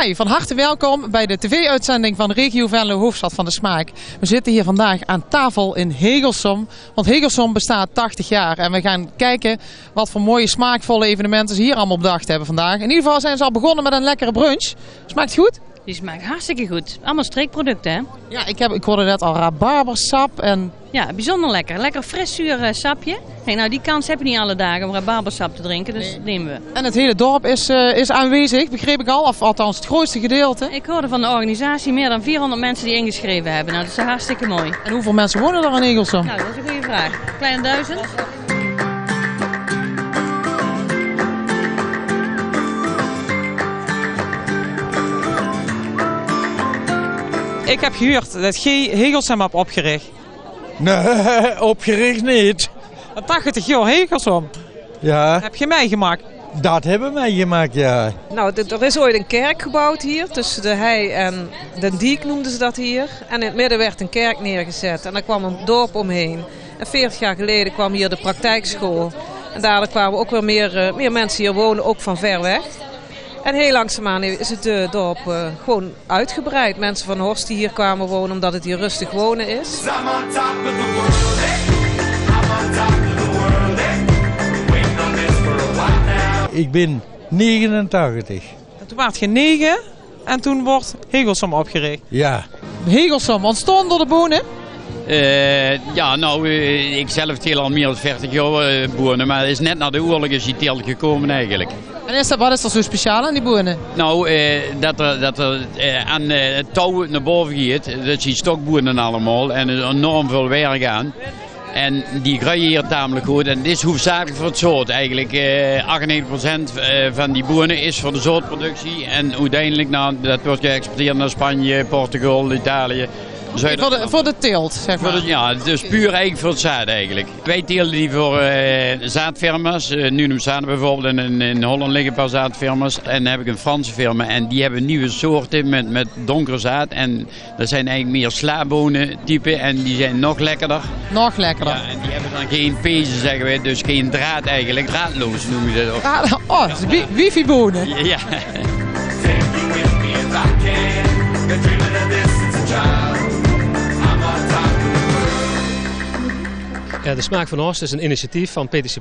Hi, van harte welkom bij de tv-uitzending van Regio Venlo, Hoofdstad van de Smaak. We zitten hier vandaag aan tafel in Hegelsom, want Hegelsom bestaat 80 jaar. En we gaan kijken wat voor mooie smaakvolle evenementen ze hier allemaal bedacht hebben vandaag. In ieder geval zijn ze al begonnen met een lekkere brunch. Smaakt het goed? Die smaakt hartstikke goed. Allemaal streekproducten, hè? Ja, ik hoorde net al rabarbersap en... Ja, bijzonder lekker. Lekker fris zuur sapje. Hey, nou, die kans heb je niet alle dagen om rabarbersap te drinken, dus dat nemen we. En het hele dorp is aanwezig, begreep ik al, of althans het grootste gedeelte. Ik hoorde van de organisatie meer dan 400 mensen die ingeschreven hebben. Nou, dat is hartstikke mooi. En hoeveel mensen wonen er in Hegelsom? Nou, dat is een goede vraag. Kleine 1000? Ik heb gehoord dat G. Hegelsom heb opgericht. Nee, opgericht niet. 80 jaar Hegelsom. Ja, Heb je meegemaakt? dat hebben wij gemaakt, ja. Nou, er is ooit een kerk gebouwd hier, tussen de hei en de diek noemden ze dat hier. En in het midden werd een kerk neergezet en daar kwam een dorp omheen. En 40 jaar geleden kwam hier de praktijkschool. En daardoor kwamen ook weer meer mensen hier wonen, ook van ver weg. En heel langzaamaan is het dorp gewoon uitgebreid. Mensen van Horst die hier kwamen wonen omdat het hier rustig wonen is. Ik ben 89. En toen werd je 9 en toen wordt Hegelsom opgericht. Ja. Hegelsom ontstond door de bonen. Ja, nou, ik zelf teel al meer dan 40 jaar boeren, maar het is net na de oorlog is die teel gekomen eigenlijk. En wat is er zo speciaal aan die bonen? Nou, dat er aan het touw naar boven gaat, dat zijn stokboeren allemaal en er is enorm veel werk aan. En die groeien hier tamelijk goed en dit is hoofdzakelijk voor het zout eigenlijk. 98% van die bonen is voor de zoutproductie en uiteindelijk dat wordt geëxporteerd naar Spanje, Portugal, Italië. Voor de teelt, zeg maar. Ja, dus puur eigenlijk voor het zaad eigenlijk. Wij teelden die voor zaadfirma's. Nu zaden bijvoorbeeld in Holland liggen een paar zaadfirma's. En dan heb ik een Franse firma en die hebben nieuwe soorten met donker zaad. En dat zijn eigenlijk meer slabonen type en die zijn nog lekkerder. Nog lekkerder. Ja, en die hebben dan geen pezen zeggen we, dus geen draad eigenlijk. Draadloos noemen ze dat ook. Oh, wifi-bonen. Ja. De Smaak van Horst is een initiatief van PTC+.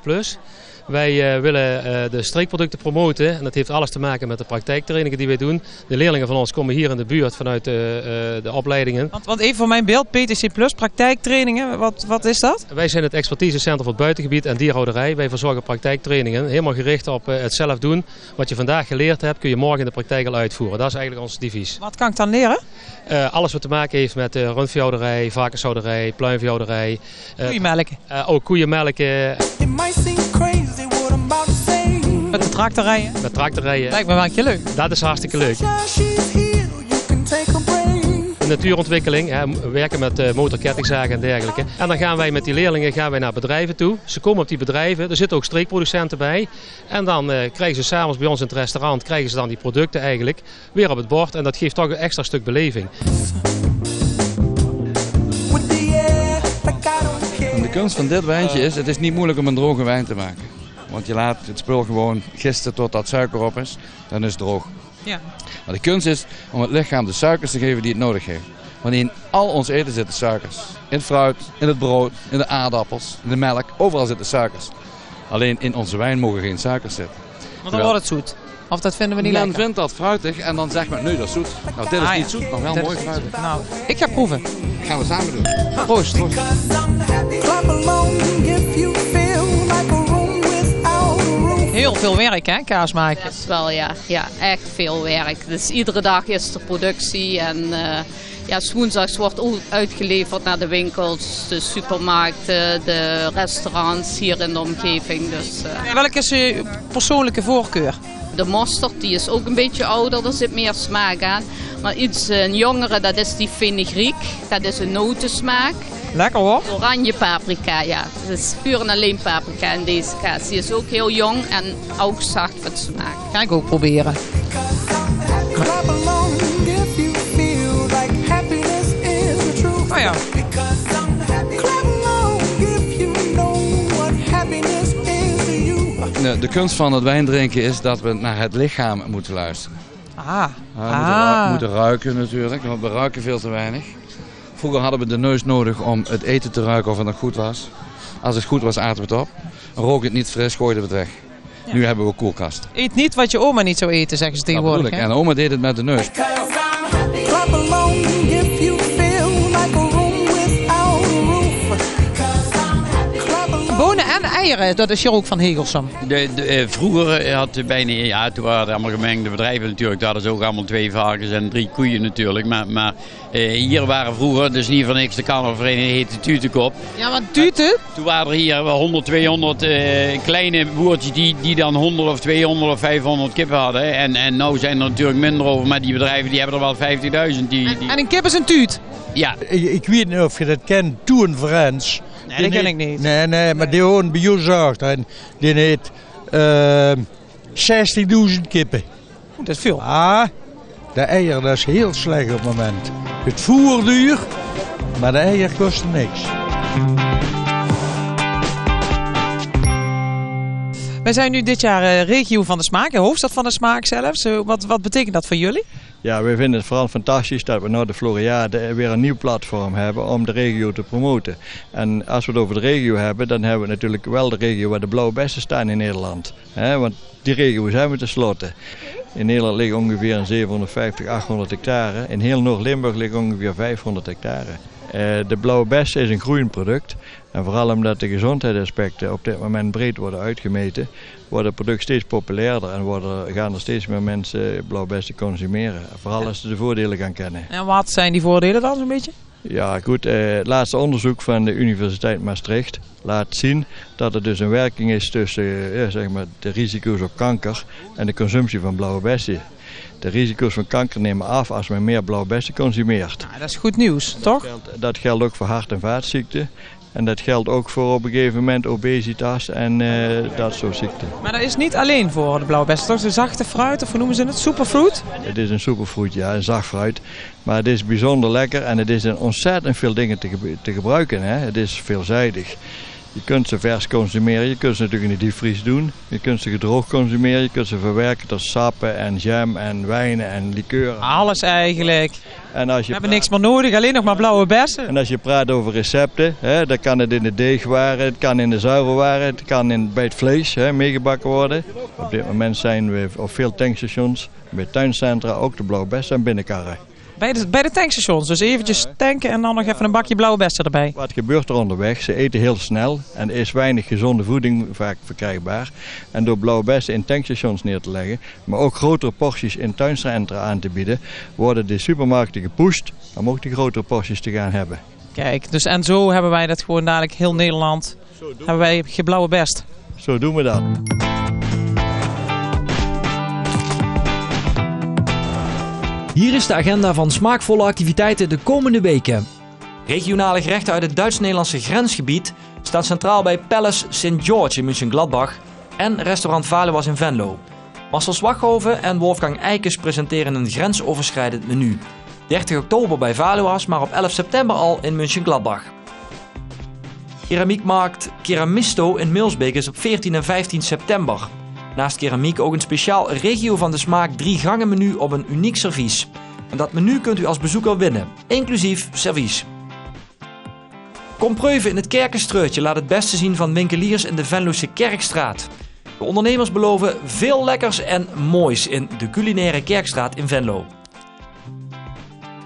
Wij willen de streekproducten promoten en dat heeft alles te maken met de praktijktrainingen die wij doen. De leerlingen van ons komen hier in de buurt vanuit de opleidingen. Want even voor mijn beeld, PTC+, praktijktrainingen, wat is dat? Wij zijn het expertisecentrum voor het buitengebied en dierhouderij. Wij verzorgen praktijktrainingen, helemaal gericht op het zelf doen. Wat je vandaag geleerd hebt kun je morgen in de praktijk al uitvoeren. Dat is eigenlijk ons devies. Wat kan ik dan leren? Alles wat te maken heeft met rundveehouderij, varkenshouderij, pluimveehouderij. Koeienmelken. Ook koeienmelken. Met de tractorrijden? Met tractorrijden. Lijkt me wel een keer leuk. Dat is hartstikke leuk. De natuurontwikkeling, we werken met motorkettingzagen en dergelijke. En dan gaan wij met die leerlingen naar bedrijven toe. Ze komen op die bedrijven, er zitten ook streekproducenten bij. En dan krijgen ze s'avonds bij ons in het restaurant krijgen ze dan die producten eigenlijk weer op het bord. En dat geeft toch een extra stuk beleving. De kunst van dit wijntje is, het is niet moeilijk om een droge wijn te maken. Want je laat het spul gewoon gisten totdat suiker op is, dan is het droog. Ja. Maar de kunst is om het lichaam de suikers te geven die het nodig heeft. Want in al ons eten zitten suikers. In het fruit, in het brood, in de aardappels, in de melk, overal zitten suikers. Alleen in onze wijn mogen geen suikers zitten. Want dan wordt het zoet. Of dat vinden we niet lekker? Men vindt dat fruitig en dan zegt men, nee dat is zoet. Nou dit is niet zoet, maar wel mooi fruitig. Nou, ik ga proeven. Dat gaan we samen doen. Proost. Heel veel werk, hè, kaas maken? Dat is wel, ja, echt veel werk. Dus iedere dag is er productie en woensdags wordt ook uitgeleverd naar de winkels, de supermarkten, de restaurants hier in de omgeving. Dus, Welke is uw persoonlijke voorkeur? De mosterd, die is ook een beetje ouder, er zit meer smaak aan. Maar iets jongere, dat is die fenugreek, dat is een notensmaak. Lekker hoor. Oranje paprika, ja. Het is puur en alleen paprika in deze kaas. Die is ook heel jong en ook zacht van smaak. Ga ik ook proberen. Oh ja. De kunst van het wijndrinken is dat we naar het lichaam moeten luisteren. Moeten ruiken natuurlijk, want we ruiken veel te weinig. Vroeger hadden we de neus nodig om het eten te ruiken of het nog goed was. Als het goed was, aten we het op. Rook het niet fris, gooiden we het weg. Ja. Nu hebben we een koelkast. Eet niet wat je oma niet zou eten, zeggen ze tegenwoordig. En oma deed het met de neus. Bonen en eieren, dat is hier ook van Hegelsum. Vroeger had bijna, toen waren het allemaal gemengde bedrijven natuurlijk. Daar hadden ze ook allemaal 2 varkens en 3 koeien natuurlijk. Maar hier waren vroeger, dus niet voor niks, de carnavalvereniging heette Tutenkop. Ja, wat Tuten? Toen waren er hier 100, 200 kleine boertjes die dan 100 of 200 of 500 kippen hadden. En nu zijn er natuurlijk minder over, maar die bedrijven die hebben er wel 50.000. En een kip is een tuut? Ja. Ik weet niet of je dat kent, Toen Frans. Nee, dat ken ik niet. Nee, maar die hoort bij jou zorgt. En die heeft 60.000 kippen. Dat is veel. De eier dat is heel slecht op het moment. Het voer duur, maar de eier kosten niks. Wij zijn nu dit jaar regio van de smaak, hoofdstad van de smaak zelfs. Wat betekent dat voor jullie? Ja, wij vinden het vooral fantastisch dat we nou de Floriade weer een nieuw platform hebben om de regio te promoten. En als we het over de regio hebben, dan hebben we natuurlijk wel de regio waar de blauwe bessen staan in Nederland. Want die regio zijn we tenslotte. In Nederland liggen ongeveer 750, 800 hectare. In heel Noord-Limburg liggen ongeveer 500 hectare. De blauwe bes is een groeiend product. En vooral omdat de gezondheidsaspecten op dit moment breed worden uitgemeten, wordt het product steeds populairder en gaan er steeds meer mensen blauwe bessen consumeren. Vooral als ze de voordelen gaan kennen. En wat zijn die voordelen dan zo'n beetje? Ja goed, het laatste onderzoek van de Universiteit Maastricht laat zien dat er dus een werking is tussen zeg maar de risico's op kanker en de consumptie van blauwe bessen. De risico's van kanker nemen af als men meer blauwe bessen consumeert. Nou, dat is goed nieuws, toch? Dat geldt ook voor hart- en vaatziekten. En dat geldt ook voor op een gegeven moment obesitas en dat soort ziekten. Maar dat is niet alleen voor de blauwe bessen, toch? De zachte fruit, of hoe noemen ze het? Superfruit? Het is een superfruit, ja, een zacht fruit. Maar het is bijzonder lekker en het is in ontzettend veel dingen te gebruiken. Hè? Het is veelzijdig. Je kunt ze vers consumeren, je kunt ze natuurlijk in de diepvries doen. Je kunt ze gedroogd consumeren, je kunt ze verwerken tot sappen en jam en wijnen en likeuren. Alles eigenlijk. En als je we hebben niks meer nodig, alleen nog maar blauwe bessen. En als je praat over recepten, dan kan het in de deegwaren, het kan in de zuivelwaren, het kan bij het vlees meegebakken worden. Op dit moment zijn we op veel tankstations, bij tuincentra ook de blauwe bessen en binnenkarren. Bij de tankstations, dus eventjes tanken en dan nog even een bakje blauwe bessen erbij. Wat gebeurt er onderweg? Ze eten heel snel en er is weinig gezonde voeding vaak verkrijgbaar. En door blauwe bessen in tankstations neer te leggen, maar ook grotere porties in tuincentra aan te bieden, worden de supermarkten gepusht om ook die grotere porties te gaan hebben. Kijk, dus en zo hebben wij dat gewoon dadelijk heel Nederland, hebben wij blauwe best. Zo doen we dat. Hier is de agenda van smaakvolle activiteiten de komende weken. Regionale gerechten uit het Duits-Nederlandse grensgebied staan centraal bij Palace St. George in München-Gladbach en restaurant Valuas in Venlo. Marcel Zwaghoven en Wolfgang Eikes presenteren een grensoverschrijdend menu. 30 oktober bij Valuas, maar op 11 september al in München-Gladbach. Keramiekmarkt Keramisto in Milsbeek is op 14 en 15 september. Naast keramiek ook een speciaal regio van de smaak 3-gangen menu op een uniek servies. En dat menu kunt u als bezoeker winnen, inclusief servies. Kom proeven in het Kerkenstreutje laat het beste zien van winkeliers in de Venlose Kerkstraat. De ondernemers beloven veel lekkers en moois in de culinaire Kerkstraat in Venlo.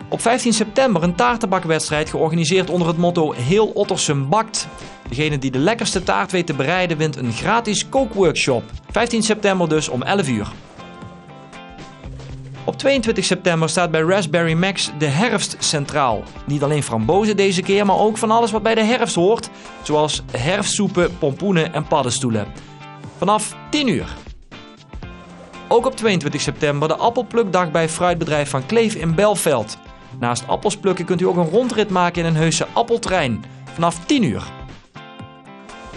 Op 15 september een taartenbakwedstrijd georganiseerd onder het motto Heel Ottersum bakt. Degene die de lekkerste taart weet te bereiden wint een gratis kookworkshop. 15 september dus om 11 uur. Op 22 september staat bij Raspberry Max de herfst centraal. Niet alleen frambozen deze keer, maar ook van alles wat bij de herfst hoort. Zoals herfstsoepen, pompoenen en paddenstoelen. Vanaf 10 uur. Ook op 22 september de appelplukdag bij fruitbedrijf Van Kleef in Belveld. Naast appels plukken kunt u ook een rondrit maken in een heuse appeltrein. Vanaf 10 uur.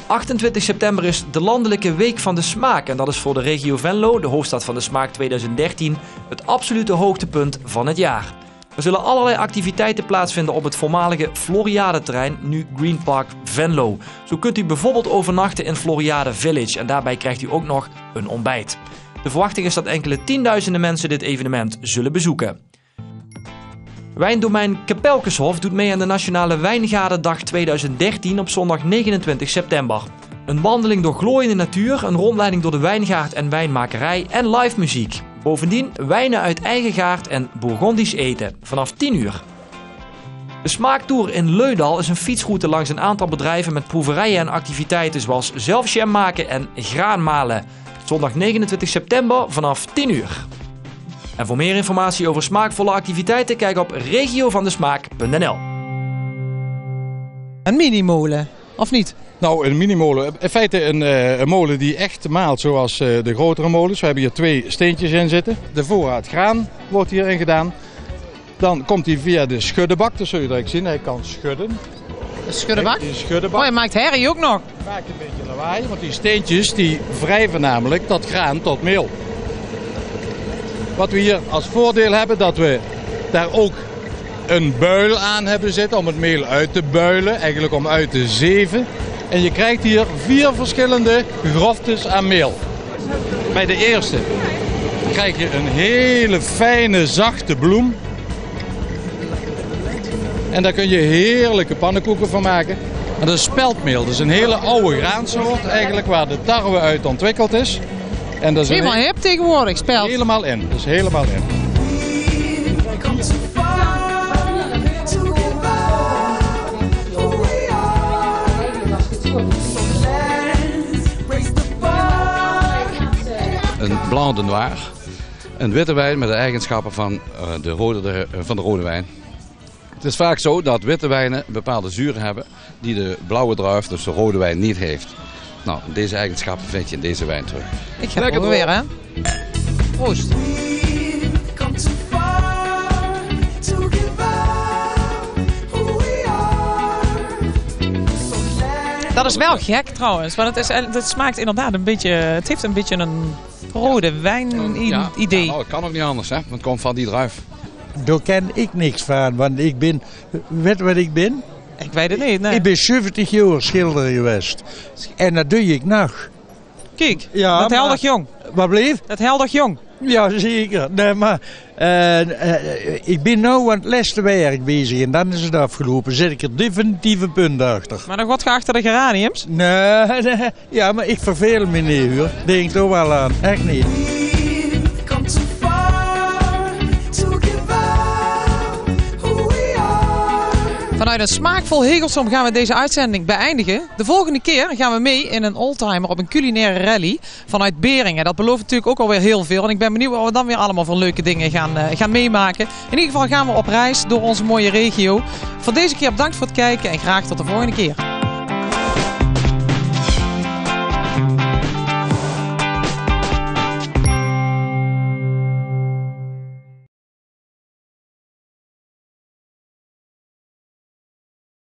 28 september is de Landelijke Week van de Smaak. En dat is voor de regio Venlo, de hoofdstad van de smaak 2013, het absolute hoogtepunt van het jaar. Er zullen allerlei activiteiten plaatsvinden op het voormalige Floriade-terrein, nu Green Park Venlo. Zo kunt u bijvoorbeeld overnachten in Floriade Village en daarbij krijgt u ook nog een ontbijt. De verwachting is dat enkele tienduizenden mensen dit evenement zullen bezoeken. Wijndomein Kapelkeshof doet mee aan de Nationale Wijngaardendag 2013 op zondag 29 september. Een wandeling door glooiende natuur, een rondleiding door de wijngaard en wijnmakerij en live muziek. Bovendien wijnen uit eigen gaard en Bourgondisch eten vanaf 10 uur. De Smaaktour in Leudal is een fietsroute langs een aantal bedrijven met proeverijen en activiteiten zoals zelf jam maken en graanmalen. Zondag 29 september vanaf 10 uur. En voor meer informatie over smaakvolle activiteiten kijk op regiovandesmaak.nl. Een minimolen, of niet? Nou, een minimolen. In feite een molen die echt maalt zoals de grotere molens. We hebben hier 2 steentjes in zitten. De voorraad graan wordt hierin gedaan. Dan komt hij via de schuddebak, dat zul je direct zien. Hij kan schudden. De schuddebak? De schuddebak. Oh, je maakt herrie ook nog. Het maakt een beetje lawaai, want die steentjes die wrijven namelijk dat graan tot meel. Wat we hier als voordeel hebben, dat we daar ook een buil aan hebben zitten om het meel uit te builen. Eigenlijk om uit te zeven. En je krijgt hier 4 verschillende groftes aan meel. Bij de eerste krijg je een hele fijne, zachte bloem. En daar kun je heerlijke pannenkoeken van maken. En dat is speldmeel. Dat is een hele oude graansoort eigenlijk waar de tarwe uit ontwikkeld is. En dat is helemaal hip tegenwoordig, speld. Helemaal in. Dus helemaal in. Een blanc de noir. Een witte wijn met de eigenschappen van de rode wijn. Het is vaak zo dat witte wijnen bepaalde zuren hebben die de blauwe druif, dus de rode wijn, niet heeft. Nou, deze eigenschappen vind je in deze wijn terug. Ik ga het weer, hè? Proost. Dat is wel gek trouwens, want het smaakt inderdaad een beetje, het heeft een beetje een rode wijn-idee. Ja, nou, het kan ook niet anders, hè? Want het komt van die druif. Daar ken ik niks van, want ik ben, weet wat ik ben? Ik weet het niet, nee. Ik ben 70 jaar schilder geweest. En dat doe ik nog. Kijk, ja, dat helder jong. Wat bleef? Dat helder jong. Ja, zeker. Nee, maar ik ben nu aan het laatste werk bezig en dan is het afgelopen. Zet ik er definitief een punt achter. Maar dan gaat je achter de geraniums? Nee, ja, maar ik verveel me niet, hoor. Denk toch wel aan. Echt niet. Vanuit een smaakvol Hegelsom gaan we deze uitzending beëindigen. De volgende keer gaan we mee in een oldtimer op een culinaire rally vanuit Beringen. Dat belooft natuurlijk ook alweer heel veel. En ik ben benieuwd wat we dan weer allemaal voor leuke dingen gaan meemaken. In ieder geval gaan we op reis door onze mooie regio. Voor deze keer bedankt voor het kijken en graag tot de volgende keer.